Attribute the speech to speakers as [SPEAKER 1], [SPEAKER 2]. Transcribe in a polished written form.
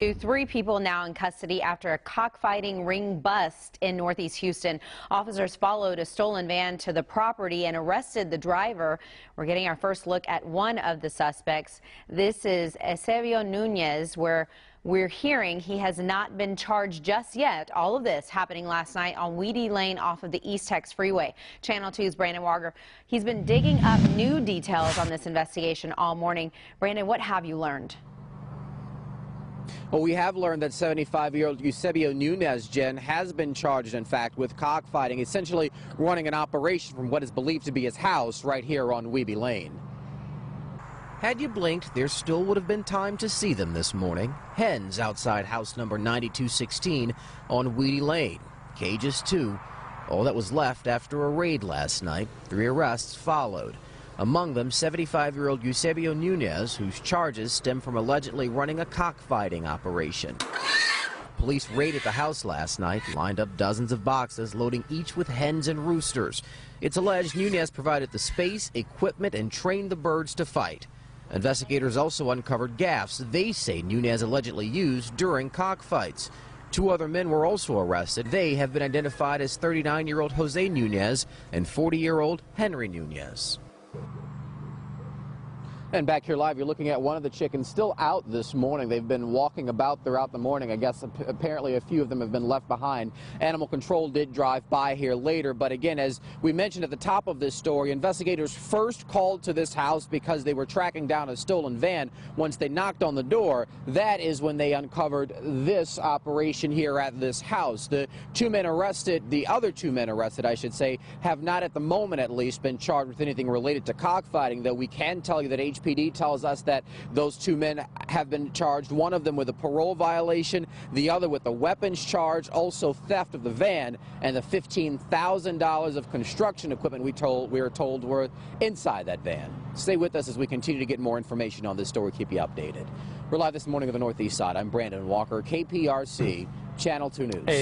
[SPEAKER 1] Three people now in custody after a cockfighting ring bust in Northeast Houston. Officers followed a stolen van to the property and arrested the driver. We're getting our first look at one of the suspects. This is Eusebio Nunez, where we're hearing he has not been charged just yet. All of this happening last night on Weedy Lane off of the East Tex Freeway. Channel 2's Brandon Walker. He's been digging up new details on this investigation all morning. Brandon, what have you learned?
[SPEAKER 2] Well, we have learned that 75-year-old Eusebio Nunez, Jen, has been charged, in fact, with cockfighting, essentially running an operation from what is believed to be his house right here on Weeby Lane.
[SPEAKER 3] Had you blinked, there still would have been time to see them this morning. Hens outside house number 9216 on Weedy Lane. Cages, too. All that was left after a raid last night. 3 arrests followed. Among them, 75-year-old Eusebio Nunez, whose charges stem from allegedly running a cockfighting operation. Police raided the house last night, lined up dozens of boxes, loading each with hens and roosters. It's alleged Nunez provided the space, equipment, and trained the birds to fight. Investigators also uncovered gaffes they say Nunez allegedly used during cockfights. 2 other men were also arrested. They have been identified as 39-year-old Jose Nunez and 40-year-old Henry Nunez.
[SPEAKER 2] And back here live, you're looking at one of the chickens still out this morning. They've been walking about throughout the morning. I guess apparently a few of them have been left behind. Animal Control did drive by here later, but again, as we mentioned at the top of this story, investigators first called to this house because they were tracking down a stolen van. Once they knocked on the door, that is when they uncovered this operation here at this house. The other two men arrested, I should say, have not at the moment at least been charged with anything related to cockfighting, though we can tell you that HPD tells us that those 2 men have been charged, one of them with a parole violation, the other with a weapons charge, also theft of the van, and the $15,000 of construction equipment we were told were inside that van. Stay with us as we continue to get more information on this story. Keep you updated. We're live this morning on the Northeast Side. I'm Brandon Walker, KPRC, Channel 2 News.